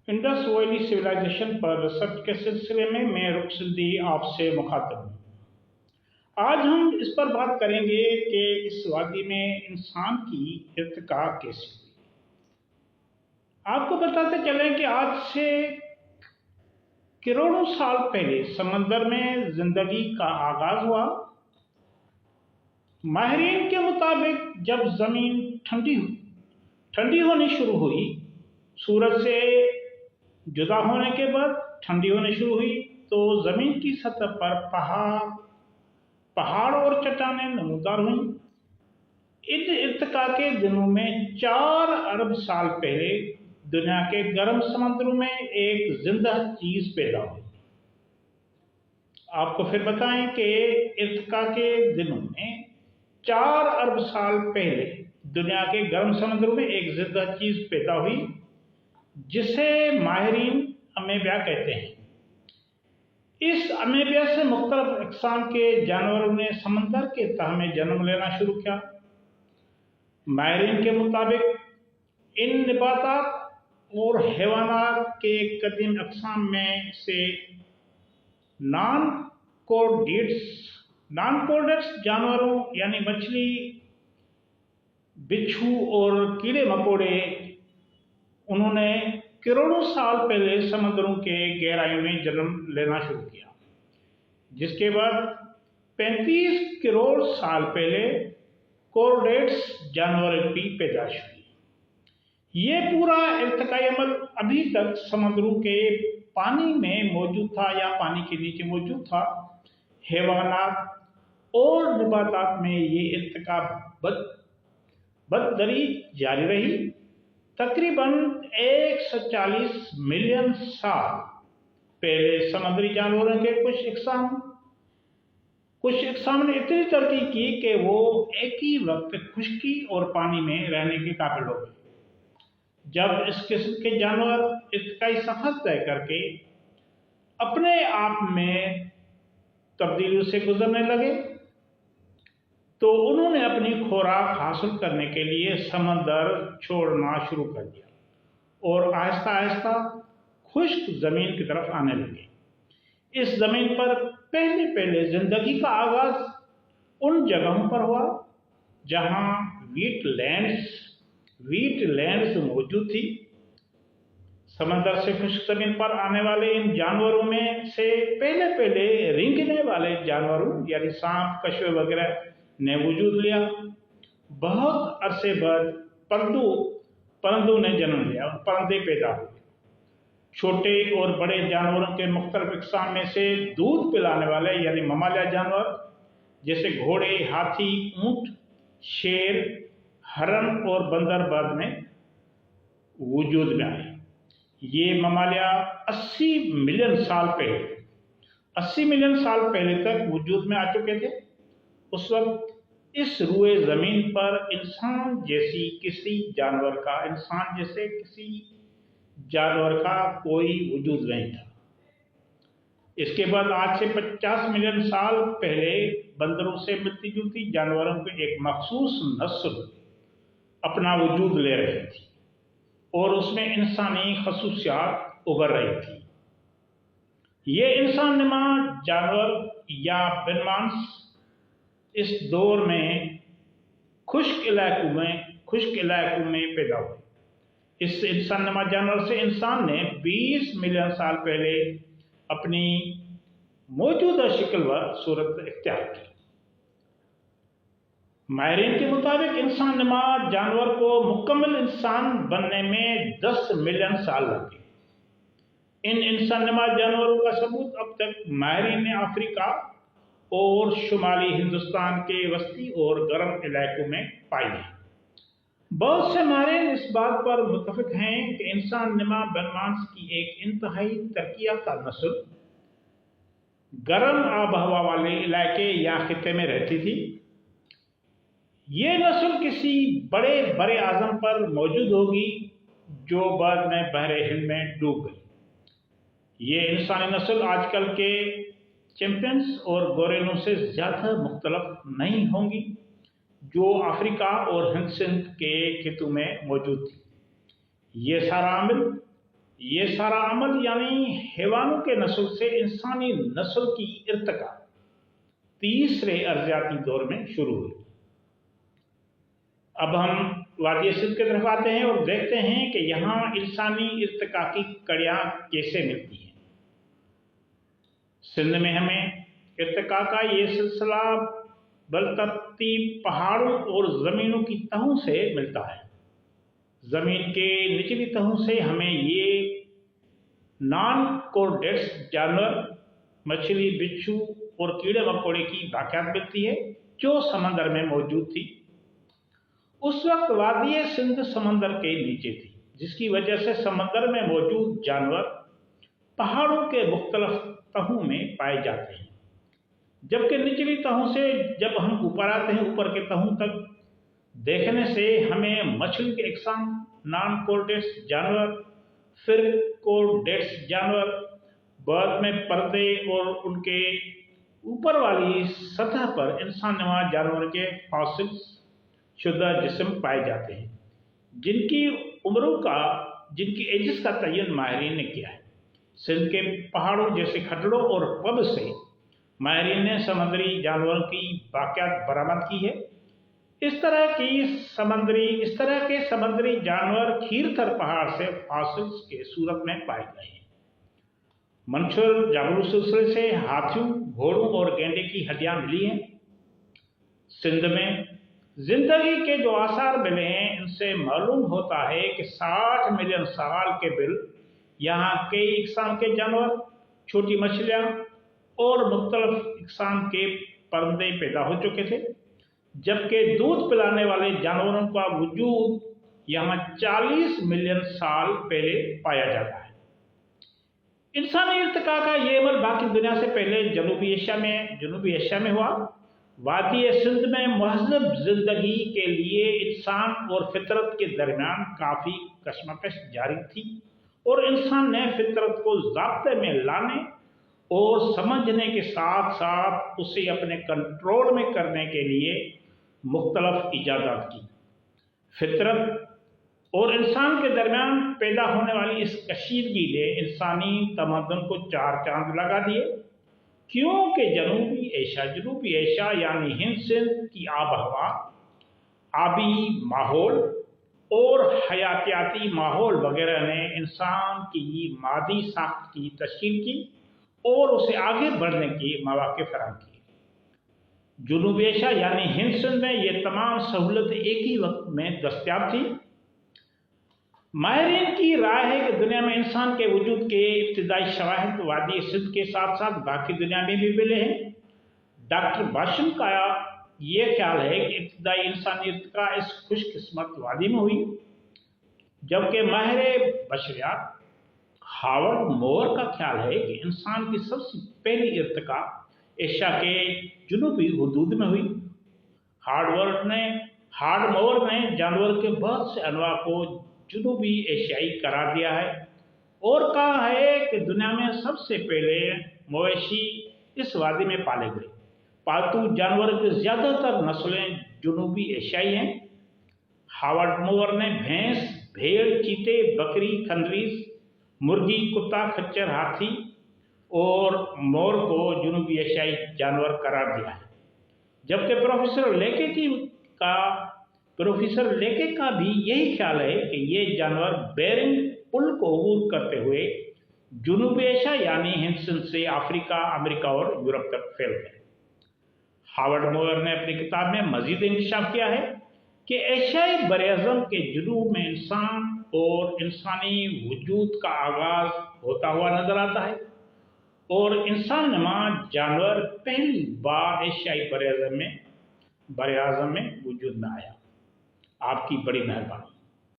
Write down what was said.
Indus valley civilisation पर research के सिलसिले में मैं रुखसदी आपसे मुखातब हूँ। आज हम इस पर बात करेंगे कि इस वादी में इंसान की इर्तिका कैसी हुई। आपको बताते चलें कि आज से करोड़ों साल पहले समंदर में जिंदगी का आगाज हुआ। माहिरीन के मुताबिक जब जमीन ठंडी होनी शुरू हुई, सूरज से जुदा होने के बाद ठंडी होनी शुरू हुई, तो जमीन की सतह पर पहाड़ और चट्टानें नमूदार हुई। इन इर्तिका के दिनों में 4 अरब साल पहले दुनिया के गर्म समुद्रों में एक जिंदा चीज पैदा हुई। आपको फिर बताएं कि इर्तिका के दिनों में 4 अरब साल पहले दुनिया के गर्म समुद्रों में एक जिंदा चीज पैदा हुई, जिसे माहिरीन अमेबिया कहते हैं। इस अमेबिया से मुख्तलिफ अक़साम के जानवरों ने समंदर के तह में जन्म लेना शुरू किया। माहिरीन के मुताबिक इन नबातात और हैवानात के कदीम अक़साम में से नॉन कोर्डेट्स जानवरों यानी मछली, बिच्छू और कीड़े मकोड़े, उन्होंने करोड़ों साल पहले समुद्रों के गहराई में जन्म लेना शुरू किया, जिसके बाद 35 करोड़ साल पहले कोर्डेट्स जानवरों की पैदाइश हुई। ये पूरा इर्तिकाई अमल अभी तक समुद्रों के पानी में मौजूद था या पानी के नीचे मौजूद था। हैवानात और नबातात में ये इर्तिका बदतरी जारी रही। तकरीबन 140 मिलियन साल पहले समुद्री जानवरों के कुछ अक़साम ने इतनी तरक्की की कि वो एक ही वक्त खुश्की और पानी में रहने के काबिल हो गए। जब इस किस्म के जानवर इर्तिकाई सफ़र तय करके अपने आप में तब्दीलियों से गुजरने लगे, तो उन्होंने अपनी खुराक हासिल करने के लिए समंदर छोड़ना शुरू कर दिया और आहिस्ता आहिस्ता खुश्क ज़मीन की तरफ आने लगे। इस ज़मीन पर पहले ज़िंदगी का आगाज़ उन जगहों पर हुआ जहाँ वीटलैंड्स मौजूद थी। समंदर से खुश्क ज़मीन पर आने वाले इन जानवरों में से पहले रेंगने वाले जानवरों यानी सांप, कछुए वगैरह ने वजूद लिया। बहुत अरसे बाद परंदों ने जन्म लिया, परंदे पैदा हुए। छोटे और बड़े जानवरों के मुख्तलिफ अक़साम में से दूध पिलाने वाले यानी ममालिया जानवर जैसे घोड़े, हाथी, ऊंट, शेर, हरन और बंदर बाद में वजूद में आए। ये ममालिया 80 मिलियन साल पहले तक वजूद में आ चुके थे। उस वक्त इस रुए ज़मीन पर इंसान जैसे किसी जानवर का कोई वजूद नहीं था। इसके बाद आज से 50 मिलियन साल पहले बंदरों से मिलती जुलती जानवरों की एक मखसूस नस्ल अपना वजूद ले रही थी और उसमें इंसानी खसूसियात उभर रही थी। ये इंसान नुमा जानवर या बिनमांस इस दौर में खुश्क इलाकों में पैदा हुए। इस इंसान नुमा जानवर से इंसान ने 20 मिलियन साल पहले अपनी मौजूदा शक्ल व सूरत इख्तियार की। माहिरीन के मुताबिक इंसान नुमा जानवर को मुकम्मल इंसान बनने में 10 मिलियन साल लगे। इन इंसान नुमा जानवरों का सबूत अब तक माहिरीन ने अफ्रीका और शुमाली हिंदुस्तान के वस्ती और गर्म इलाकों में पाई है। बहुत से माहिरीन इस बात पर मुत्तफिक हैं कि इंसान नुमा बनमांस की एक इंतहाई तरक्की याफ्ता नस्ल गर्म आब हवा वाले इलाके या खित्ते में रहती थी। ये नस्ल किसी बड़े आज़म पर मौजूद होगी जो बाद में बहरे हिंद में डूब गई। ये इंसानी नस्ल आजकल के चैंपियंस और गोरेलों से ज़्यादा मुख्तलिफ नहीं होंगी जो अफ्रीका और हिंद सिंध के खित्तों में मौजूद थी। ये सारा अमल یہ سارا عمل یعنی حیوانوں کے نسل سے انسانی نسل کی ارتقاء تیسرے ارضیاتی دور میں شروع ہوئی۔ اب ہم وادی سندھ کی طرف آتے ہیں اور دیکھتے ہیں کہ یہاں انسانی ارتقاء کی کڑیاں کیسے ملتی ہیں۔ سندھ میں ہمیں ارتقاء کا یہ سلسلہ بالترتیب پہاڑوں اور زمینوں کی تہوں سے ملتا ہے۔ زمین کے نچلی تہوں سے ہمیں یہ نان کورڈیٹس جانور، مچھلی، بچھو اور کیڑے مکوڑے کی باقیات ملتی ہے جو سمندر میں موجود تھی۔ اس وقت وادی سندھ سمندر کے نیچے تھی، جس کی وجہ سے سمندر میں موجود جانور پہاڑوں کے مختلف تہوں میں پائے جاتے ہیں، جبکہ نچلی تہوں سے جب ہم اوپر آتے ہیں، اوپر کے تہوں تک دیکھنے سے ہمیں مچھلی کے اقسام، نان کورڈیٹس جانور، پھر کورڈیٹس جانور، بعد میں پردے اور ان کے اوپر والی سطح پر انسان نما جانور کے فاسل شدہ جسم پائے جاتے ہیں، جن کی ایجز کا تعین ماہرین نے کیا ہے۔ سندھ کے پہاڑوں جیسے کھٹڑوں اور پب سے ماہرین نے سمندری جانوروں کی باقیات برآمد کی ہے۔ اس طرح کے سمندری جانور کھیرتھر پہاڑ سے فاسلز کے صورت میں پائے گئے ہیں۔ منشور جانوروں سلسلے سے ہاتھیوں، گھوڑوں اور گینڈے کی ہڈیاں ملی ہیں۔ سندھ میں زندگی کے جو آثار ملے ہیں، ان سے معلوم ہوتا ہے کہ 60 ملین سال کے قبل یہاں کئی اقسام کے جانور، چھوٹی مچھلیاں اور مختلف اقسام کے پرندے پیدا ہو چکے تھے، جبکہ دودھ پلانے والے جانوروں کا وجود یہاں 40 ملین سال پہلے پایا جاتا ہے۔ انسانی ارتقاء کا یہ عمل باقی دنیا سے پہلے جنوبی ایشیا میں ہوا۔ وادی سندھ میں مہذب زندگی کے لیے انسان اور فطرت کے درمیان کافی کشمکش جاری تھی، اور انسان نے فطرت کو ضابطے میں لانے اور سمجھنے کے ساتھ ساتھ اسے اپنے کنٹرول میں کرنے کے لیے مختلف ایجادات کی۔ فطرت اور انسان کے درمیان پیدا ہونے والی اس کشیدگی نے انسانی تمدن کو 4 چاند لگا دیے، کیونکہ جنوبی ایشیا یعنی ہند سندھ کی آب و ہوا، آبی ماحول اور حیاتیاتی ماحول وغیرہ نے انسان کی مادی ساخت کی تشکیل کی اور اسے آگے بڑھنے کے مواقع فراہم کیے۔ جنوبی ایشیا یعنی ہند سندھ میں یہ تمام سہولتیں ایک ہی وقت میں دستیاب تھیں۔ ماہرین کی رائے ہے کہ دنیا میں انسان کے وجود کے ابتدائی شواہد وادی سندھ کے ساتھ ساتھ باقی دنیا میں بھی ملے ہیں۔ ڈاکٹر باشم کا یہ خیال ہے کہ ابتدائی انسانی ارتقاء اس خوش قسمت وادی میں ہوئی، جبکہ ماہر بشریات ہاورڈ موور کا خیال ہے کہ انسان کی سب سے پہلی ارتقاء ایشیا کے جنوبی حدود میں ہوئی۔ ہارڈ موور نے جانور کے بہت سے انواع کو جنوبی ایشیائی قرار دیا ہے اور کہا ہے کہ دنیا میں سب سے پہلے مویشی اس وادی میں پالے گئے۔ پالتو جانور کی زیادہ تر نسلیں جنوبی ایشیائی ہیں۔ ہاورڈ موور نے بھینس، بھیڑ، چیتے، بکری، خنریز، مرغی، کتا، خچر، ہاتھی اور مور کو جنوبی ایشیائی جانور قرار دیا ہے، جبکہ پروفیسر لیکے کا بھی یہی خیال ہے کہ یہ جانور بیرنگ پل کو عبور کرتے ہوئے جنوبی ایشیا یعنی ہند سندھ سے افریقہ، امریکہ اور یورپ تک پھیل گئے۔ ہاورڈ موور نے اپنی کتاب میں مزید انکشاف کیا ہے کہ ایشیائی براعظم کے جنوب میں انسان اور انسانی وجود کا آغاز ہوتا ہوا نظر آتا ہے، اور انسان نما جانور پہلی بار ایشیائی براعظم میں وجود میں آیا۔ آپ کی بڑی مہربانی۔